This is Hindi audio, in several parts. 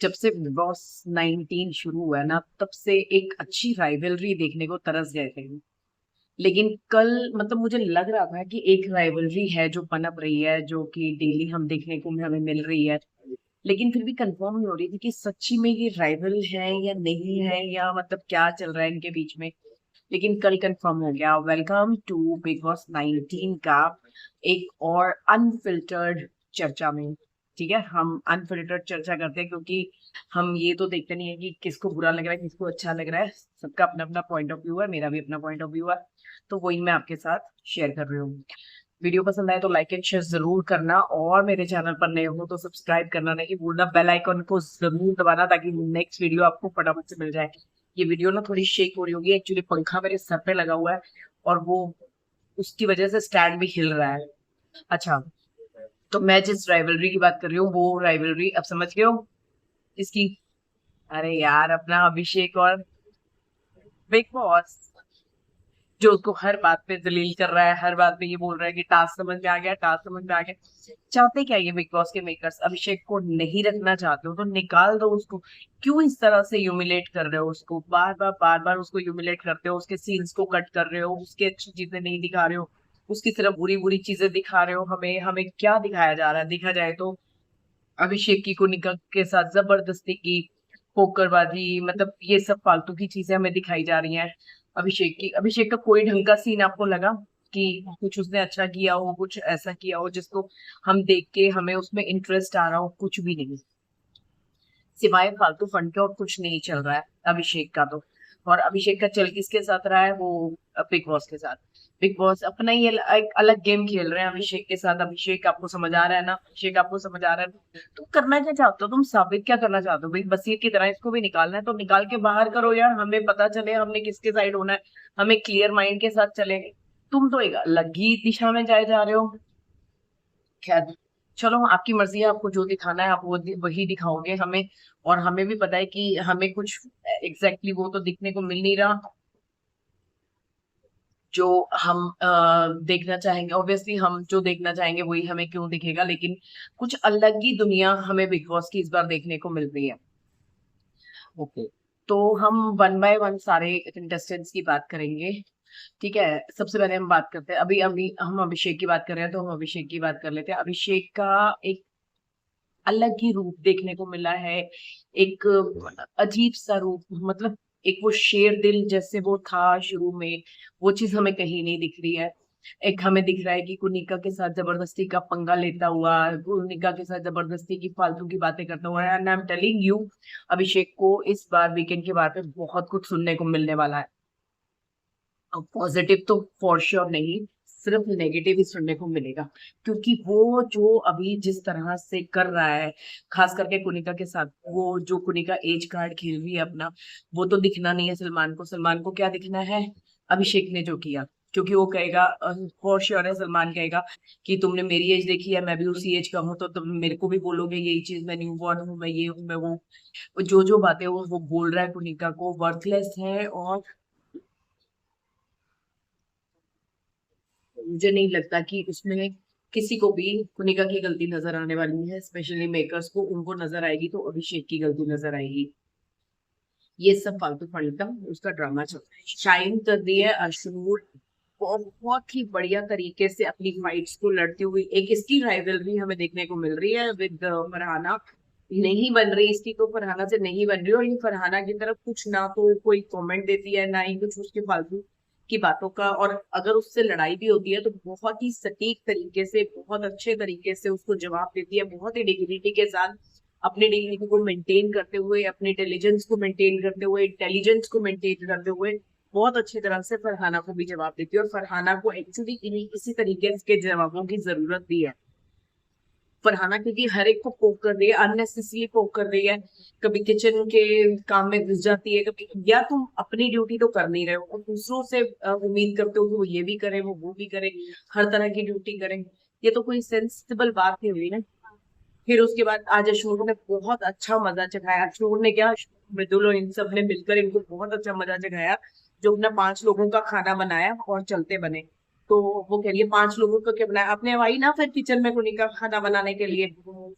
जब से बिग बॉस 19 शुरू हुआ है ना, तब से एक अच्छी राइवलरी देखने को तरस गए थे। लेकिन कल मतलब मुझे लग रहा था कि एक राइवलरी है जो पनप रही है, जो कि डेली हम देखने को हमें मिल रही है। लेकिन फिर भी कंफर्म नहीं हो रही थी कि सच्ची में ये राइवल है या नहीं है, या मतलब क्या चल रहा है इनके बीच में। लेकिन कल कंफर्म हो गया। वेलकम टू बिग बॉस 19 का एक और अनफिल्टर्ड चर्चा में। ठीक है, हम अनफिल्टर्ड चर्चा करते हैं क्योंकि हम ये तो देखते नहीं है कि किसको बुरा लग रहा है, किसको अच्छा लग रहा है। सबका अपना अपना पॉइंट ऑफ व्यू है, मेरा भी अपना पॉइंट ऑफ व्यू है। तो वही मैं आपके साथ शेयर कर रही हूँ। वीडियो पसंद आए तो लाइक एंड शेयर जरूर करना, और मेरे चैनल पर नए हो तो सब्सक्राइब करना नहीं भूलना, बेल आइकन को जरूर दबाना ताकि नेक्स्ट वीडियो आपको फटाफट से मिल जाए। ये वीडियो ना थोड़ी शेक हो रही होगी, एक्चुअली पंखा मेरे सर पे लगा हुआ है और वो उसकी वजह से स्टैंड भी हिल रहा है। अच्छा, तो मैं जिस राइवलरी की बात कर रही हूँ वो राइवलरी अब समझ गए हो इसकी। अरे यार, अपना अभिषेक और बिग बॉस, जो उसको हर बात पे जलील कर रहा है, हर बात पे ये बोल रहा है कि टास्क समझ में आ गया, टास्क समझ में आ गया। चाहते क्या ये बिग बॉस के मेकर्स? अभिषेक को नहीं रखना चाहते हो तो निकाल दो उसको। क्यों इस तरह से ह्यूमिलेट कर रहे हो उसको? बार बार उसको ह्यूमिलेट करते हो, उसके सीन्स को कट कर रहे हो, उसकी अच्छी चीजें नहीं दिखा रहे हो, उसकी सिर्फ बुरी बुरी चीजें दिखा रहे हो। हमें हमें क्या दिखाया जा रहा है? देखा जाए तो अभिषेक की कुनिका के साथ जबरदस्ती की पोकरबाजी, मतलब ये सब फालतू की चीजें हमें दिखाई जा रही हैं। अभिषेक का कोई ढंग का सीन आपको लगा कि कुछ उसने अच्छा किया हो, कुछ ऐसा किया हो जिसको हम देख के हमें उसमें इंटरेस्ट आ रहा हो? कुछ भी नहीं, सिवाय फालतू फंड के और कुछ नहीं चल रहा है अभिषेक का तो। और अभिषेक का चल किसके साथ रहा है? वो बिग बॉस के साथ। बिग बॉस अपना ही एक अलग गेम खेल रहे हैं अभिषेक के साथ। अभिषेक आपको समझ आ रहा है ना? अभिषेक आपको समझ आ रहा है ना? तुम करना क्या चाहते हो? तुम साबित क्या करना चाहते हो भाई? बसीर की तरह इसको भी निकालना है तो निकाल के बाहर करो यार, हमें पता चले हमने किसके साइड होना है। हमें क्लियर माइंड के साथ चले। तुम तो एक अलग ही दिशा में जाए जा रहे हो। खैर, चलो आपकी मर्जी है, आपको जो दिखाना है आप वो वही दिखाओगे हमें। और हमें भी पता है कि हमें कुछ एग्जैक्टली वो तो दिखने को मिल नहीं रहा जो हम देखना चाहेंगे। ऑब्वियसली हम जो देखना चाहेंगे वही हमें क्यों दिखेगा, लेकिन कुछ अलग ही दुनिया हमें बिग बॉस की इस बार देखने को मिल रही है। ओके, तो हम वन बाय वन सारे कंटेस्टेंट्स की बात करेंगे। ठीक है, सबसे पहले हम बात करते हैं, अभी अभी हम अभिषेक की बात कर रहे हैं तो हम अभिषेक की बात कर लेते हैं। अभिषेक का एक अलग ही रूप देखने को मिला है। एक अजीब सा रूप, मतलब एक वो शेर दिल जैसे वो था शुरू में, वो चीज हमें कहीं नहीं दिख रही है। एक हमें दिख रहा है कि कुनिका के साथ जबरदस्ती का पंगा लेता हुआ, कुनिका के साथ जबरदस्ती की फालतू की बातें करता हुआ। And I am telling you, Abhishek को इस बार वीकेंड के बारे में बहुत कुछ सुनने को मिलने वाला है। पॉजिटिव तो फॉर श्योर नहीं, सिर्फ नेगेटिव ही सुनने को मिलेगा। क्योंकि वो जो अभी जिस तरह से कर रहा है, खास करके कुनिका के साथ, वो जो कुनिका एज कार्ड खेल रही है अपना, वो तो दिखना नहीं है सलमान को। सलमान को क्या दिखना है? अभिषेक ने जो किया। क्योंकि वो कहेगा, फॉर श्योर है सलमान कहेगा कि तुमने मेरी एज देखी है, मैं भी उसी एज का हूँ, तो तुम मेरे को भी बोलोगे यही चीज, मैं न्यू बॉर्न हूँ, मैं ये हूँ, मैं वो। जो जो बातें वो बोल रहा है कुनिका को, वर्थलेस है। और मुझे नहीं लगता कि उसमें किसी को भी कुनिका की गलती नजर आने वाली है। स्पेशली मेकर्स को, उनको नजर आएगी तो अभिषेक की गलती नजर आएगी। ये सब फालतू फंडा उसका ड्रामा चल रहा है। शाइन कर रही है अशनूर बहुत ही बढ़िया तरीके से अपनी फाइट्स को लड़ती हुई। एक इसकी राइवलरी हमें देखने को मिल रही है विद फरहाना। नहीं बन रही इसकी तो फरहाना से नहीं बन रही, और ये फरहाना की तरफ कुछ ना तो कोई कमेंट देती है, ना ही कुछ उसके फालतू की बातों का। और अगर उससे लड़ाई भी होती है तो बहुत ही सटीक तरीके से, बहुत अच्छे तरीके से उसको जवाब देती है, बहुत ही डिग्निटी के साथ, अपनी डिग्निटी को मेंटेन करते हुए, अपने इंटेलिजेंस को मेंटेन करते हुए, इंटेलिजेंस को मेंटेन करते हुए बहुत अच्छी तरह से फरहाना को भी जवाब देती है। और फरहाना को एक्चुअली इसी तरीके के जवाबों की जरूरत भी है। फरहाना क्योंकि हर एक को पोक कर रही है, अननेसेसरी पोक कर रही है। कभी किचन के काम में घुस जाती है, कभी, या तुम अपनी ड्यूटी तो कर नहीं रहे हो और दूसरों से उम्मीद करते हो कि वो ये भी करे, वो भी करे, हर तरह की ड्यूटी करें। ये तो कोई सेंसिबल बात नहीं हुई ना। फिर उसके बाद आज अशोक ने बहुत अच्छा मजा चखाया। अशोक ने क्या, मृदुल और इन सब ने मिलकर इनको बहुत अच्छा मजा चखाया। जो अपना 5 लोगों का खाना बनाया और चलते बने। तो वो कह रही है 5 लोगों को क्या बनाया आपने, आई ना फिर किचन में कुनी का खाना बनाने के लिए।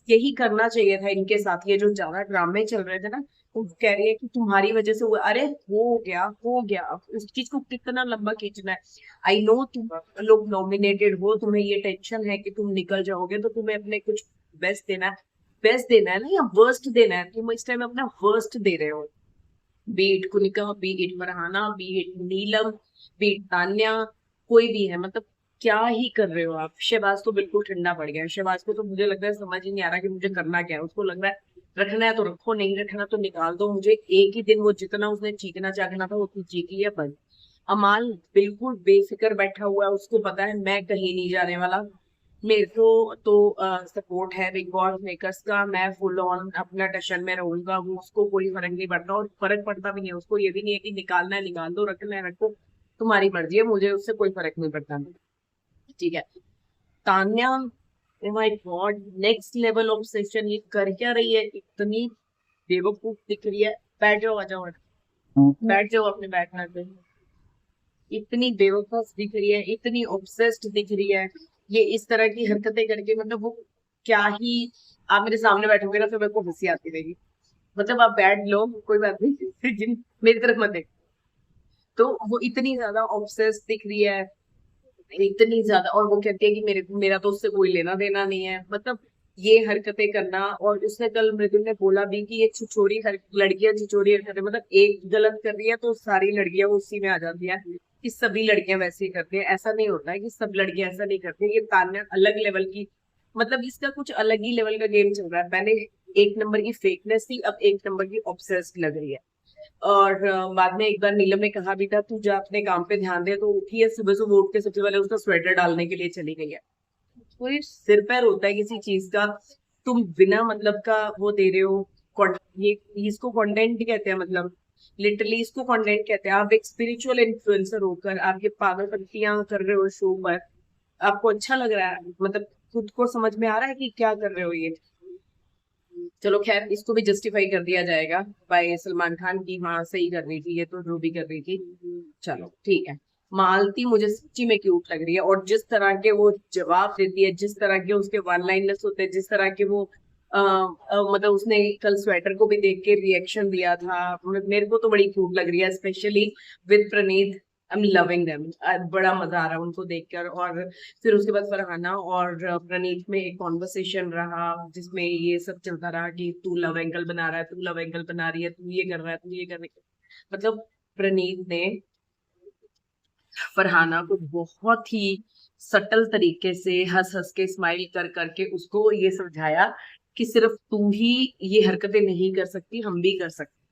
यही करना चाहिए था इनके साथ, ये जो ज्यादा ड्रामे चल रहे थे ना। वो कह रही है कि तुम्हारी वजह से हुआ, अरे हो गया, अब उस चीज को कितना लंबा खींचना है। आई नो तुम लोग नॉमिनेटेड हो, तुम्हें ये टेंशन है कि तुम निकल जाओगे, तो तुम्हें अपने कुछ बेस्ट देना है। बेस्ट देना है ना या वर्स्ट देना है, तुम इस टाइम अपना वर्स्ट दे रहे हो। Beat Kunika, beat Farhana, beat Neelam, beat Tanya, कोई भी है, मतलब क्या ही कर रहे हो आप। शहबाज तो बिल्कुल ठंडा पड़ गया है। शहबाज को तो मुझे लग रहा है समझ ही नहीं आ रहा कि मुझे करना क्या है। उसको लग रहा है रखना है तो रखो, नहीं रखना तो निकाल दो मुझे। एक ही दिन वो जितना उसने चीखना चाखना था उतनी चीखी है बस। अमाल बिल्कुल बेफिक्र बैठा हुआ है, उसको पता है मैं कहीं नहीं जाने वाला। मेरे को तो सपोर्ट है बिग बॉस मेकर्स का, मैं फुल ऑन अपना टशन में रहूंगा, वो उसको कोई फर्क नहीं पड़ता, और फर्क पड़ता भी नहीं है उसको। ये भी नहीं है कि निकालना है निकाल दो, रखना है रखो, तुम्हारी मर्जी है, मुझे उससे कोई फर्क नहीं पड़ता। ठीक है। Tanya, oh my God, next level obsession, ये कर क्या रही है, इतनी बेवकूफ दिख रही है। बैठ जाओ, आ जाओ, बैठ जाओ अपने बैठना पे। इतनी बेवकूफ दिख रही है, इतनी ऑब्सेस्ड दिख रही है, ये इस तरह की हरकतें करके, मतलब वो क्या ही। आप मेरे सामने बैठोगे ना तो मेरे को हंसी आती रहेगी। मतलब आप बैठ लो कोई बात नहीं लेकिन मेरी तरफ मत देख। तो वो इतनी ज्यादा ऑब्सेस्ड दिख रही है, इतनी ज्यादा, और वो कहती है कि मेरा तो उससे कोई लेना देना नहीं है, मतलब ये हरकतें करना। और उसने कल मृदुल ने बोला भी कि ये छिछोरी लड़कियां छिछोरी हरकतें, मतलब एक गलत कर रही है तो सारी लड़कियां वो उसी में आ जाती है कि सभी लड़कियां वैसे ही करती है। ऐसा नहीं होता है कि सब लड़कियां ऐसा नहीं करती। ये तान्या अलग लेवल की, मतलब इसका कुछ अलग ही लेवल का गेम चल रहा है। पहले एक नंबर की फेकनेस थी, अब एक नंबर की ऑब्सेस्ड लग रही है। और बाद में एक बार नीलम ने कहा भी था तू जा अपने काम पे ध्यान दे, तो उठी है सुबह सुबह, उठ के सबसे पहले उसका स्वेटर डालने के लिए चली गई है। कोई सिर पैर होता है किसी चीज का, तुम बिना मतलब का वो दे रहे हो। ये इसको कंटेंट कहते हैं, मतलब लिटरली इसको कंटेंट कहते हैं। आप एक स्पिरिचुअल इन्फ्लुएंसर होकर आप ये पागलपंतियां कर रहे हो शो पर, आपको अच्छा लग रहा है, मतलब खुद को समझ में आ रहा है कि क्या कर रहे हो ये। चलो खैर, इसको भी जस्टिफाई कर दिया जाएगा बाय सलमान खान की, हाँ सही कर रही थी ये तो, जो भी कर रही थी। चलो ठीक है। मालती मुझे सच्ची में क्यूट लग रही है, और जिस तरह के वो जवाब देती है, जिस तरह के उसके वन लाइनर्स होते हैं, जिस तरह के वो मतलब उसने कल स्वेटर को भी देख के रिएक्शन दिया था, मेरे को तो बड़ी क्यूट लग रही है, specially with Praneet. I am loving them. बड़ा मजा आ रहा है उनको देखकर। और फिर उसके बाद फरहाना और प्रणीत में एक कॉन्वर्सेशन रहा, जिसमें ये सब चलता रहा कि तू लव एंगल बना रहा है, तू लव एंगल बना रही है, तू ये कर रहा है, तू ये कर रही है। मतलब प्रणीत ने फरहाना को बहुत ही सटल तरीके से हंस हंस के स्माइल कर करके उसको ये समझाया कि सिर्फ तू ही ये हरकतें नहीं कर सकती, हम भी कर सकते।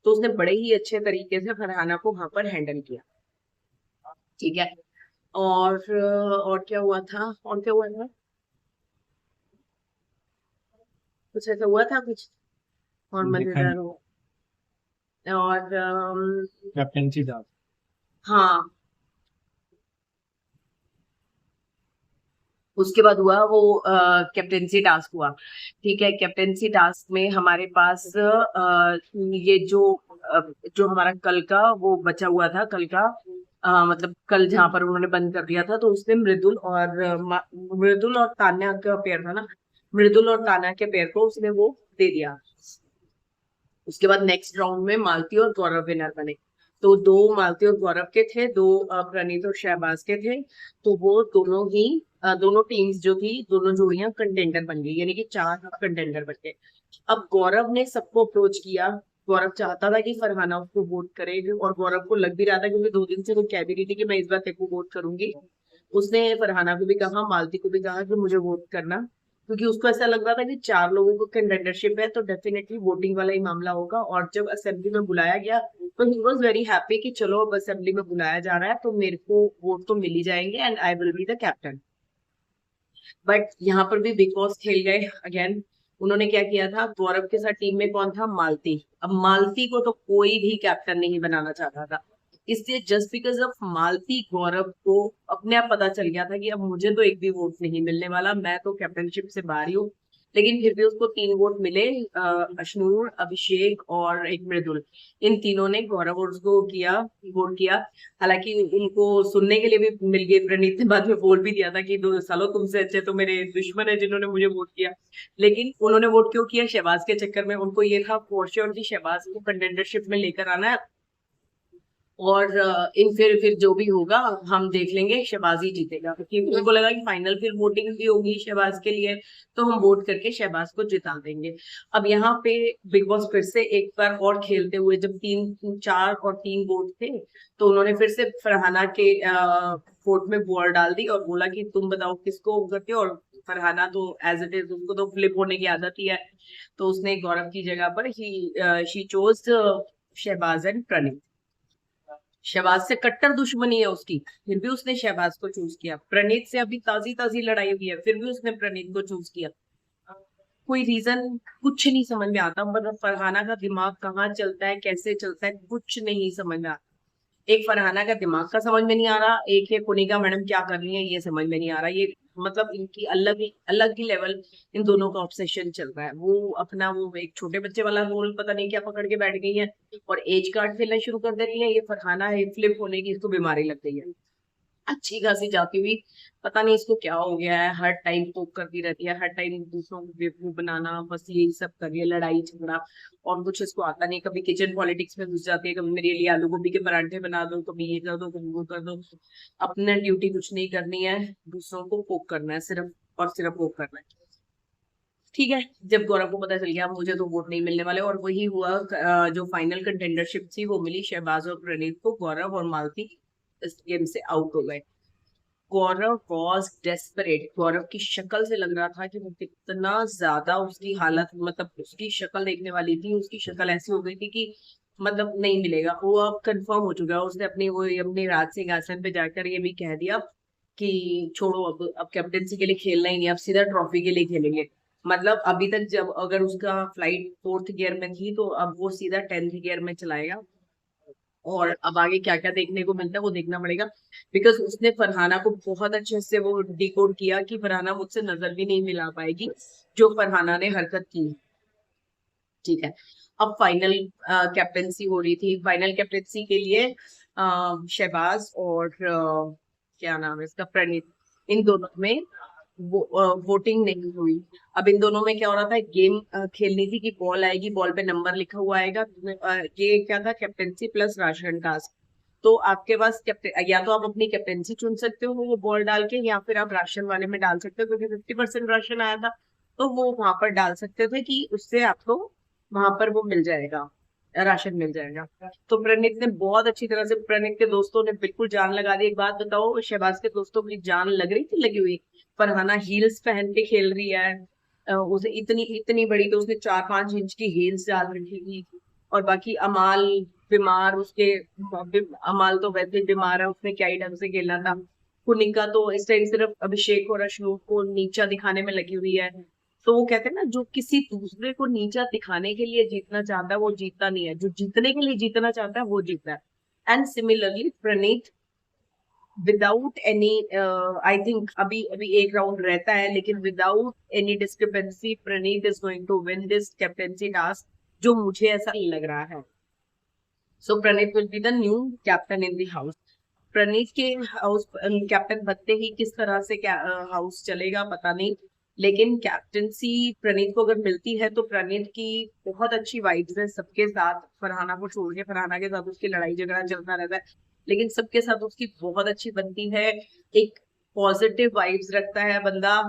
तो उसने बड़े ही अच्छे तरीके से फरहाना को वहां पर हैंडल किया। ठीक है। और क्या हुआ था, और क्या हुआ था, कुछ ऐसा हुआ था कुछ और देखा मजेदार नहीं। हो। और कैप्टनसी था। हाँ, उसके बाद हुआ वो कैप्टेंसी टास्क हुआ। ठीक है, कैप्टेंसी टास्क में हमारे पास ये जो हमारा कल का वो बचा हुआ था, कल का मतलब कल जहां पर उन्होंने बंद कर दिया था, तो उसने मृदुल और तान्या का पेयर था ना, मृदुल और तान्या के पेयर को उसने वो दे दिया। उसके बाद नेक्स्ट राउंड में मालती और गौरव विनर बने। तो दो मालती और गौरव के थे, दो प्रणीत और शहबाज के थे। तो वो दोनों ही दोनों टीम्स जो थी, दोनों जोड़ियां कंटेंडर बन गई, यानी कि 4 कंटेंडर बन गए। अब गौरव ने सबको अप्रोच किया। गौरव चाहता था कि फरहाना उसको वोट करे, और गौरव को लग भी रहा था क्योंकि 2 दिन से वो कह भी रही थी कि मैं इस बार तेरे को वोट करूंगी। उसने फरहाना को भी कहा, मालती को भी कहा कि मुझे वोट करना, क्योंकि उसको ऐसा लग रहा था कि 4 लोगों को कंटेंडरशिप है तो डेफिनेटली वोटिंग वाला ही मामला होगा। और जब असेंबली में बुलाया गया तो ही वॉज वेरी हैप्पी कि चलो अब असेंबली में बुलाया जा रहा है तो मेरे को वोट तो मिल ही जाएंगे and I will be the captain. But यहाँ पर भी बिग बॉस खेल गए अगेन। उन्होंने क्या किया था, गौरव के साथ टीम में कौन था, मालती। अब मालती को तो कोई भी कैप्टन नहीं बनाना चाहता था, इसलिए जस्ट बिकॉज ऑफ मालती, गौरव को अपने आप पता चल गया था कि अब मुझे तो एक भी वोट नहीं मिलने वाला, मैं तो कैप्टनशिप से बाहर ही हूँ। लेकिन फिर भी उसको 3 वोट मिले। अशनूर, अभिषेक और एक मृदुल, इन तीनों ने गौरव और उसको किया, वोट किया। हालांकि उनको सुनने के लिए भी मिल गए, प्रणीत ने बाद में बोल भी दिया था कि दो सालों तुमसे अच्छे तो मेरे दुश्मन है जिन्होंने मुझे वोट किया। लेकिन उन्होंने वोट क्यों किया? शहबाज के चक्कर में। उनको ये था फॉर श्योर कि शहबाज को कंटेंडरशिप में लेकर आना है, और इन फिर जो भी होगा हम देख लेंगे, शहबाज ही जीतेगा, क्योंकि उनको लगा कि फाइनल फिर वोटिंग भी होगी शहबाज के लिए, तो हम वोट करके शहबाज को जिता देंगे। अब यहाँ पे बिग बॉस फिर से एक बार और खेलते हुए, जब 4 और 3 वोट थे, तो उन्होंने फिर से फरहाना के वोट में बॉल डाल दी और बोला कि तुम बताओ किसको करते हो। और फरहाना तो एज इट इज, उसको तो फ्लिप होने की आदत ही है, तो उसने गौरव की जगह पर ही शी चोज शहबाज एंड प्रणीत। शहबाज से कट्टर दुश्मनी है उसकी, फिर भी उसने शहबाज को चूज किया। प्रणीत से अभी ताजी ताजी लड़ाई हुई है, फिर भी उसने प्रणीत को चूज किया। कोई रीजन कुछ नहीं समझ में आता, मतलब फरहाना का दिमाग कहाँ चलता है, कैसे चलता है, कुछ नहीं समझ में आता। एक फरहाना का दिमाग का समझ में नहीं आ रहा, एक है कुनिका मैडम क्या कर रही है ये समझ में नहीं आ रहा। ये मतलब इनकी अलग ही लेवल, इन दोनों का ऑब्सेशन चल रहा है। वो अपना वो एक छोटे बच्चे वाला रोल पता नहीं क्या पकड़ के बैठ गई है, और एज कार्ड खेलना शुरू कर दे रही है। ये फरहाना है फ्लिप होने की, इसको बीमारी लग गई है अच्छी खासी जाती हुई। पता नहीं इसको क्या हो गया है, हर टाइम पोक करती रहती है, हर टाइम दूसरों को बेवकूफ बनाना, बस यही सब कर रही है, लड़ाई झगड़ा, और कुछ इसको आता नहीं। कभी किचन पॉलिटिक्स में घुस जाती है, कभी मेरे लिए आलू गोभी के परांठे बना दो, कभी ये कर दो, कभी वो कर दो। अपने ड्यूटी कुछ नहीं करनी है, दूसरों को पोक करना है, सिर्फ और सिर्फ पोक करना है। ठीक है, जब गौरव को पता चल गया मुझे तो वोट नहीं मिलने वाले, और वही हुआ। जो फाइनल कंटेंडरशिप थी वो मिली शहबाज और प्रणीत को। गौरव और मालती इस गेम से आउट हो गए। गौरव वॉज डेस्परेट। गौरव की शक्ल से लग रहा था कि वो कितना ज्यादा, उसकी हालत, मतलब उसकी शक्ल देखने वाली थी, उसकी शक्ल ऐसी हो गई थी कि मतलब नहीं मिलेगा। वो अब कंफर्म हो चुका है, उसने अपने राज सिंहासन पे जाकर ये भी कह दिया कि छोड़ो, अब कैप्टेंसी के लिए खेलना ही नहीं, अब सीधा ट्रॉफी के लिए खेलेंगे। मतलब अभी तक जब अगर उसका फ्लाइट 4th गियर में थी, तो अब वो सीधा 10th गियर में चलाएगा। और अब आगे क्या क्या देखने को मिलता है वो देखना पड़ेगा, बिकॉज उसने फरहाना को बहुत अच्छे से वो डिकोड किया कि फरहाना मुझसे नजर भी नहीं मिला पाएगी, जो फरहाना ने हरकत की। ठीक है, अब फाइनल कैप्टेंसी हो रही थी। फाइनल कैप्टेंसी के लिए शहबाज और क्या नाम है इसका, प्रणीत, इन दोनों में वोटिंग नहीं हुई। अब इन दोनों में क्या हो रहा था, गेम खेलनी थी कि बॉल आएगी, बॉल पे नंबर लिखा हुआ आएगा। ये क्या था, कैप्टेंसी प्लस राशन टास्क। तो आपके पास कैप्टन, या तो आप अपनी कैप्टेंसी चुन सकते हो वो बॉल डाल के, या फिर आप राशन वाले में डाल सकते हो, क्योंकि 50% राशन आया था, तो वो वहां पर डाल सकते थे कि उससे आपको वहां पर वो मिल जाएगा, राशन मिल जाएगा। तो प्रणीत ने बहुत अच्छी तरह से, प्रणीत के दोस्तों ने बिल्कुल जान लगा दी। एक बात बताओ, शहबाज के दोस्तों की जान लग रही थी लगी हुई। फरहाना हील्स पहन के खेल रही है, उसे इतनी इतनी बड़ी, तो उसने 4-5 इंच की हील्स डाल रखी थी। और बाकी अमाल बीमार, अमाल तो वैसे ही बीमार है, उसने क्या ही ढंग से खेलना था। कुनिका तो इस टाइम सिर्फ अभिषेक और अशनूर को नीचा दिखाने में लगी हुई है। तो वो कहते हैं ना, जो किसी दूसरे को नीचा दिखाने के लिए जीतना चाहता है वो जीतता नहीं है, जो जीतने के लिए जीतना चाहता है वो जीतता है। And similarly Praneet, without any, I think अभी अभी एक राउंड रहता है, लेकिन without any discrepancy Praneet is going to win this captaincy task, जो मुझे ऐसा लग रहा है। So Praneet will be the new captain in the house. Praneet के हाउस कैप्टन बनते ही किस तरह से क्या हाउस चलेगा पता नहीं, लेकिन कैप्टनसी प्रणीत को अगर मिलती है तो प्रणीत की बहुत अच्छी वाइब्स है सबके साथ। फरहाना को छोड़ के, फरहाना के साथ उसकी लड़ाई झगड़ा चलता रहता है, लेकिन सबके साथ उसकी बहुत अच्छी बनती है। एक पॉजिटिव वाइब्स रखता है बंदा,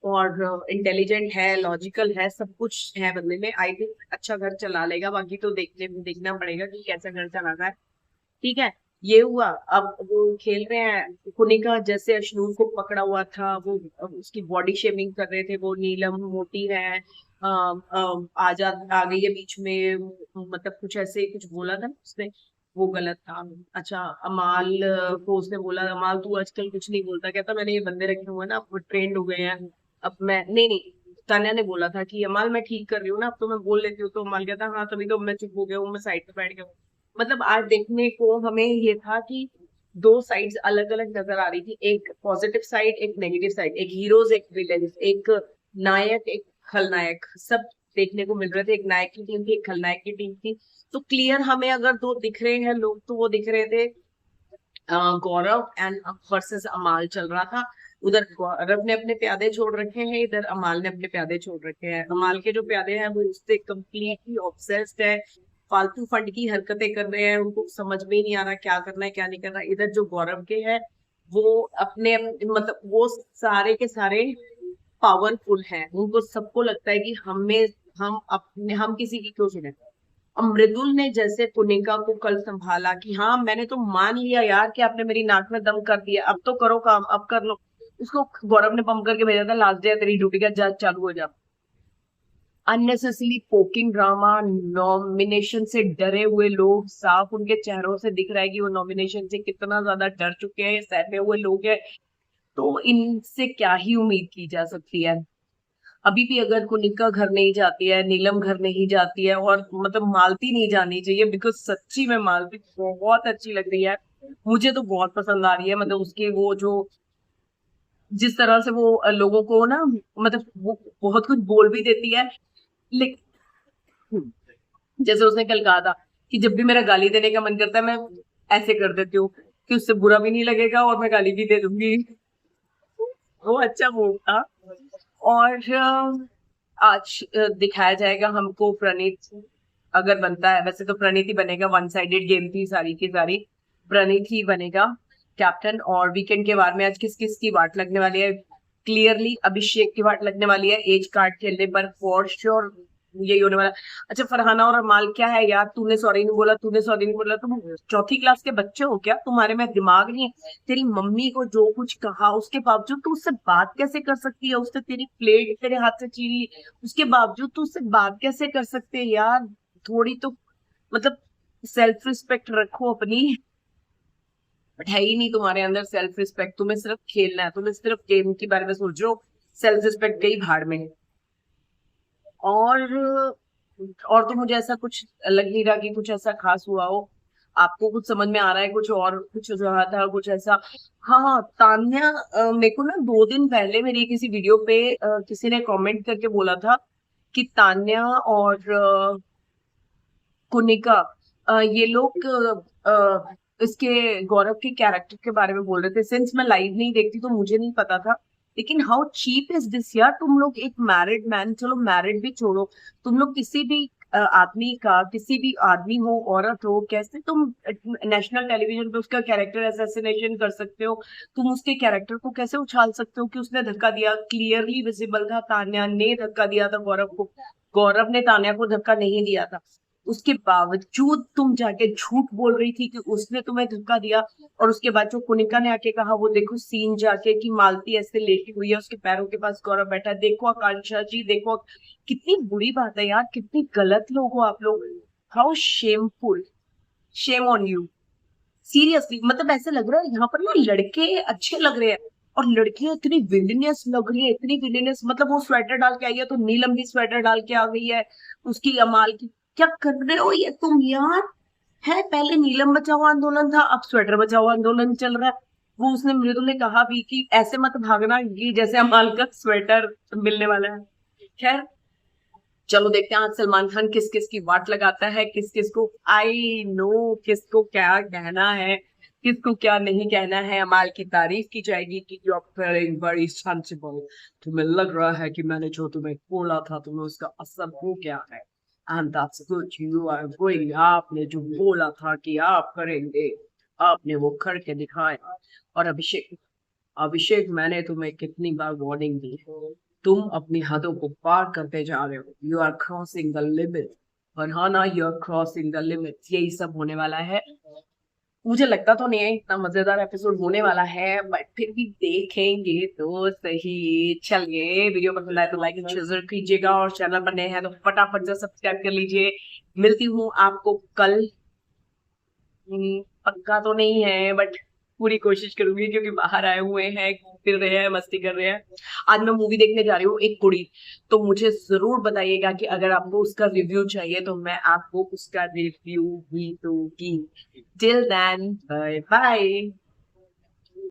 और इंटेलिजेंट है, लॉजिकल है, सब कुछ है बंदे में। आई थिंक अच्छा घर चला लेगा, बाकी तो देखना पड़ेगा कि कैसा घर चलाता है। ठीक है, ये हुआ। अब वो खेल रहे हैं, कुनिका जैसे अशनूर को पकड़ा हुआ था, वो उसकी बॉडी शेमिंग कर रहे थे, वो नीलम मोटी है, आजाद आ गई है बीच में, मतलब कुछ ऐसे कुछ बोला था ना उसने, वो गलत था। अच्छा, अमाल को उसने बोला, अमाल तू आजकल कुछ नहीं बोलता, कहता मैंने ये बंदे रखे हुए हैं ना, वो ट्रेंड हो गए हैं, अब मैं नहीं नहीं। तान्या ने बोला था कि अमाल मैं ठीक कर रही हूँ ना, अब तो मैं बोल लेती हूँ, तो अमाल कहता हाँ तभी तो मैं चुप हो गया हूँ, मैं साइड पे बैठ गया हूँ। मतलब आज देखने को हमें ये था कि दो साइड्स अलग अलग नजर आ रही थी, एक पॉजिटिव साइड, एक नेगेटिव साइड, एक हीरोज, एक विलेन, एक नायक, एक खलनायक सब देखने को मिल रहे थे। एक नायक की टीम थी, एक खलनायक की टीम थी। तो क्लियर हमें अगर दो दिख रहे हैं लोग तो वो दिख रहे थे गौरव एंड वर्सेस अमाल चल रहा था। उधर गौरव ने अपने प्यादे छोड़ रखे हैं, इधर अमाल ने अपने प्यादे छोड़ रखे हैं। अमाल के जो प्यादे हैं वो उससे कम्प्लीटली ऑब्सेस्ड है, फालतू फंड की हरकतें कर रहे हैं, उनको समझ में ही नहीं आ रहा क्या करना है क्या नहीं करना। इधर जो गौरव के हैं वो अपने मतलब वो सारे के सारे पावरफुल हैं, उनको सबको लगता है कि हम किसी की क्यों सुने। और मृदुल ने जैसे पुनिका को कल संभाला कि हाँ मैंने तो मान लिया यार कि आपने मेरी नाक में दम कर दिया, अब तो करो काम, अब कर लो। उसको गौरव ने पंप करके भेजा था, लास्ट डे तेरी ड्यूटी का, जज चालू हो जा। अननेसेसरी पोकिंग ड्रामा, नॉमिनेशन से डरे हुए लोग, साफ उनके चेहरों से दिख रहा है कि वो नॉमिनेशन से कितना ज्यादा डर चुके हैं, सहमे हुए लोग हैं। तो इनसे क्या ही उम्मीद की जा सकती है। अभी भी अगर कुनिका घर नहीं जाती है, नीलम घर नहीं जाती है, और मतलब मालती नहीं जानी चाहिए, बिकॉज सच्ची में मालती बहुत अच्छी लग रही है। मुझे तो बहुत पसंद आ रही है, मतलब उसके वो जो जिस तरह से वो लोगों को ना, मतलब वो बहुत कुछ बोल भी देती है। लेकिन जैसे उसने कल कहा था कि जब भी मेरा गाली देने का मन करता है मैं ऐसे कर देती हूँ कि उससे बुरा भी नहीं लगेगा और मैं गाली भी दे दूंगी। वो अच्छा मूव था। और आज दिखाया जाएगा हमको प्रणीत, अगर बनता है, वैसे तो प्रणीत ही बनेगा, वन साइडेड गेम थी सारी की सारी, प्रणीत ही बनेगा कैप्टन। और वीकेंड के बारे में आज किस किस की वाट लगने वाली है, क्लियरली अभिषेक की वाट लगने वाली है एज कार्ड खेलने पर, फॉर श्योर यही होने वाला। अच्छा फरहाना और अमाल क्या है यार, तूने सॉरी नहीं बोला, तूने सॉरी नहीं बोला, तुम चौथी क्लास के बच्चे हो क्या, तुम्हारे में दिमाग नहीं है? तेरी मम्मी को जो कुछ कहा उसके बावजूद तू उससे बात कैसे कर सकती है? उसने तेरी प्लेट तेरे हाथ से छीनी, उसके बावजूद तू उससे बात कैसे कर सकते है यार? थोड़ी तो मतलब सेल्फ रिस्पेक्ट रखो अपनी। बट है ही नहीं तुम्हारे अंदर सेल्फ रिस्पेक्ट, तुम्हें सिर्फ खेलना है, तुम्हें सिर्फ गेम के बारे में सोच रहे हो, सेल्फ रिस्पेक्ट गई भाड़ में। और और तो मुझे ऐसा कुछ लग नहीं रहा कि कुछ ऐसा खास हुआ हो। आपको कुछ समझ में आ रहा है कुछ और कुछ रहा था कुछ ऐसा? हाँ हाँ, तान्या मेरे को ना 2 दिन पहले मेरी किसी वीडियो पे किसी ने कमेंट करके बोला था कि तान्या और कुनिका ये लोग इसके गौरव के कैरेक्टर के बारे में बोल रहे थे। सिंस मैं लाइव नहीं देखती तो मुझे नहीं पता था, लेकिन हाउ चीप इज दिस यार। तुम लोग एक मैरिड मैन, चलो मैरिड भी छोड़ो, तुम लोग किसी भी आदमी का, किसी भी आदमी हो औरत हो, कैसे तुम नेशनल टेलीविजन पे उसका कैरेक्टर असैसिनेशन कर सकते हो? तुम उसके कैरेक्टर को कैसे उछाल सकते हो कि उसने धक्का दिया? क्लियरली विजिबल था तान्या ने धक्का दिया था गौरव को, गौरव ने तान्या को धक्का नहीं दिया था। उसके बावजूद तुम जाके झूठ बोल रही थी कि उसने तुम्हें धक्का दिया। और उसके बाद जो कुनिका ने आके कहा, वो देखो सीन जाके कि मालती ऐसे लेटी हुई है, उसके पैरों के पास गौरव बैठा है, देखो आकांक्षा जी देखो। कितनी बुरी बात है यार, कितनी गलत लोग हो आप लोग। How shameful, shame on you. Seriously मतलब ऐसे लग रहा है यहाँ पर ना लड़के अच्छे लग रहे हैं और लड़कियां इतनी विलिनियस लग रही है, इतनी विलिनियस। मतलब वो स्वेटर डाल के आई है तो नीलम भी स्वेटर डाल के आ गई है, उसकी अमाल की। क्या कर रहे हो ये तुम यार? है पहले नीलम बचाओ आंदोलन था, अब स्वेटर बचाओ आंदोलन चल रहा है। वो उसने मृदु ने कहा भी कि ऐसे मत भागना ये जैसे अमाल का स्वेटर मिलने वाला है। खैर चलो देखते हैं आज सलमान खान किस किस की वाट लगाता है, किस किस को, आई नो किसको क्या कहना है, किसको क्या नहीं कहना है। अमाल की तारीफ की जाएगी कि you are feeling very sensible, तुम्हें लग रहा है कि मैंने जो तुम्हें बोला था तुम्हें उसका असर हो गया है, and that's good, you are going, आपने जो बोला था कि आप करेंगे आपने वो करके दिखाया। और अभिषेक, अभिषेक मैंने तुम्हें कितनी बार वार्निंग दी, तुम अपनी हदों को पार करते जा रहे हो, you are crossing the limit. Farhana you are crossing the limit. यही सब होने वाला है। मुझे लगता तो नहीं है इतना मजेदार एपिसोड होने वाला है, बट फिर भी देखेंगे तो सही। चलिए वीडियो पसंद आए तो लाइक जरूर कीजिएगा, और चैनल पर नए हैं तो फटाफट से सब्सक्राइब कर लीजिए। मिलती हूँ आपको कल। पक्का तो नहीं है बट पूरी कोशिश करूंगी, क्योंकि बाहर आए हुए हैं, फिर रहे हैं, मस्ती कर रहे हैं। आज मैं मूवी देखने जा रही हूँ एक कुड़ी, तो मुझे जरूर बताइएगा कि अगर आपको उसका रिव्यू चाहिए तो मैं आपको उसका रिव्यू भी दूंगी। Till then bye bye.